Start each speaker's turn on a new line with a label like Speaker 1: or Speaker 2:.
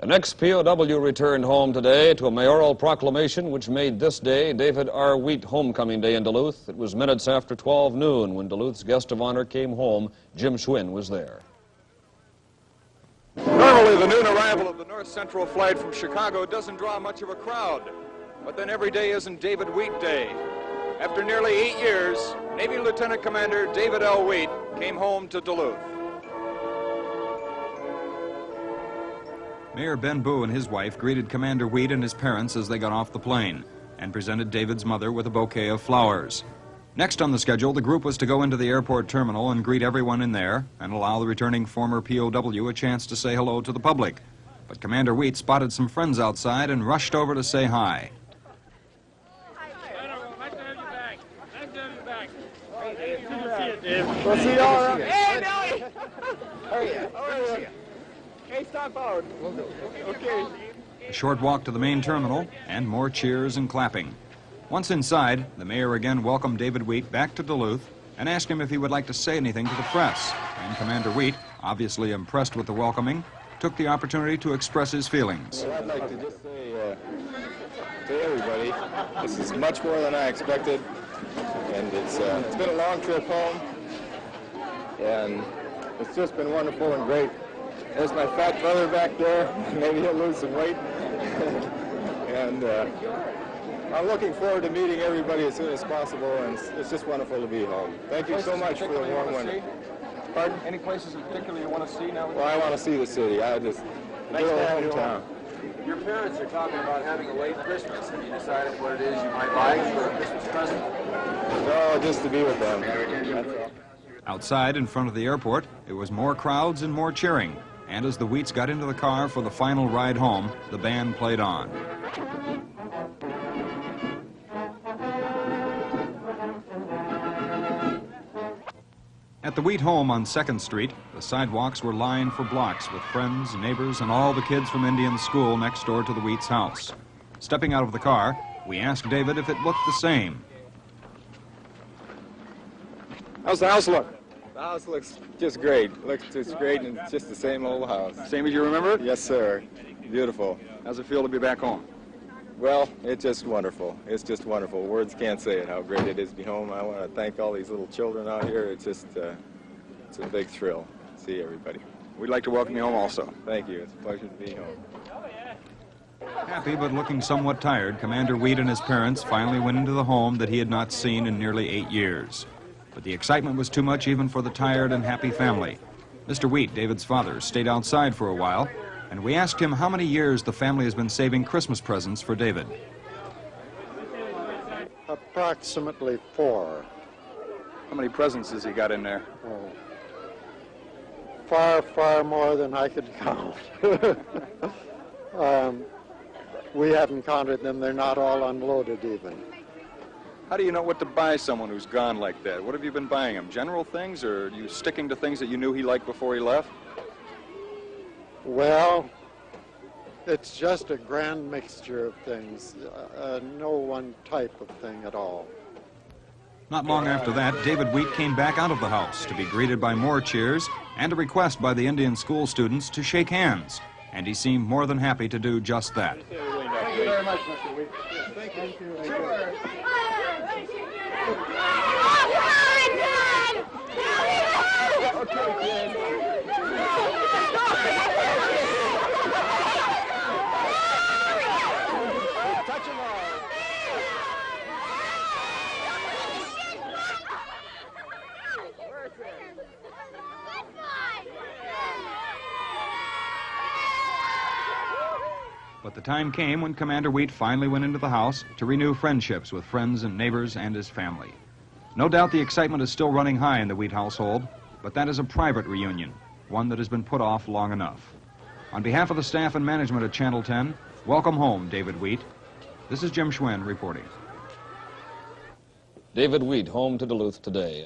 Speaker 1: An ex-POW returned home today to a mayoral proclamation which made this day David R. Wheat Homecoming Day in Duluth. It was minutes after 12 noon when Duluth's guest of honor came home. Jim Schwinn was there.
Speaker 2: Normally, the noon arrival of the North Central flight from Chicago doesn't draw much of a crowd, but then every day isn't David Wheat Day. After nearly 8 years, Navy Lieutenant Commander David L. Wheat came home to Duluth.
Speaker 3: Mayor Ben Boo and his wife greeted Commander Wheat and his parents as they got off the plane and presented David's mother with a bouquet of flowers. Next on the schedule, the group was to go into the airport terminal and greet everyone in there and allow the returning former POW a chance to say hello to the public. But Commander Wheat spotted some friends outside and rushed over to say hi.
Speaker 2: We'll see you all around. Hey, Billy! Hurry up. Hey, stop out. Okay.
Speaker 3: A short walk to the main terminal and more cheers and clapping. Once inside, the mayor again welcomed David Wheat back to Duluth and asked him if he would like to say anything to the press. And Commander Wheat, obviously impressed with the welcoming, took the opportunity to express his feelings.
Speaker 4: Well, I'd like to just say to everybody, this is much more than I expected, and it's been a long trip home, and it's just been wonderful and great. There's my fat brother back there. Maybe he'll lose some weight. And I'm looking forward to meeting everybody as soon as possible, and it's just wonderful to be home. Thank you so much for the warm winter. Pardon?
Speaker 2: Any places in particular you want to see now?
Speaker 4: Well, I want to see the city. I just
Speaker 2: Nice
Speaker 4: good
Speaker 2: to
Speaker 4: old
Speaker 2: have you
Speaker 4: hometown.
Speaker 2: Your parents are talking about having a late Christmas. Have you decided what it is you might like for a Christmas present?
Speaker 4: No, just to be with them. That's all.
Speaker 3: Outside in front of the airport, it was more crowds and more cheering. And as the Wheats got into the car for the final ride home, the band played on. At the Wheat home on 2nd Street, the sidewalks were lined for blocks with friends, neighbors, and all the kids from Indian school next door to the Wheats' house. Stepping out of the car, we asked David if it looked the same.
Speaker 2: How's the house look?
Speaker 4: The house looks just great. Looks just great, and it's just the same old house.
Speaker 2: Same as you remember it?
Speaker 4: Yes, sir. Beautiful.
Speaker 2: How's it feel to be back home?
Speaker 4: Well, it's just wonderful. It's just wonderful. Words can't say it, how great it is to be home. I want to thank all these little children out here. It's just, it's a big thrill to see everybody.
Speaker 2: We'd like to welcome you home also.
Speaker 4: Thank you. It's a pleasure to be home.
Speaker 3: Happy but looking somewhat tired, Commander Wheat and his parents finally went into the home that he had not seen in nearly 8 years. But the excitement was too much even for the tired and happy family. Mr. Wheat, David's father, stayed outside for a while, and we asked him how many years the family has been saving Christmas presents for David.
Speaker 5: Approximately 4.
Speaker 2: How many presents has he got in there?
Speaker 5: Oh. Far, far more than I could count. We haven't counted them. They're not all unloaded even.
Speaker 2: How do you know what to buy someone who's gone like that? What have you been buying him? General things, or are you sticking to things that you knew he liked before he left?
Speaker 5: Well, it's just a grand mixture of things. No one type of thing at all.
Speaker 3: Not long after that, David Wheat came back out of the house to be greeted by more cheers and a request by the Indian school students to shake hands. And he seemed more than happy to do just that.
Speaker 2: Thank you very much, Mr. Wheat.
Speaker 5: Thank you.
Speaker 3: But the time came when Commander Wheat finally went into the house to renew friendships with friends and neighbors and his family. No doubt the excitement is still running high in the Wheat household, but that is a private reunion, one that has been put off long enough. On behalf of the staff and management at Channel 10, welcome home, David Wheat. This is Jim Schwinn reporting.
Speaker 1: David Wheat home to Duluth today.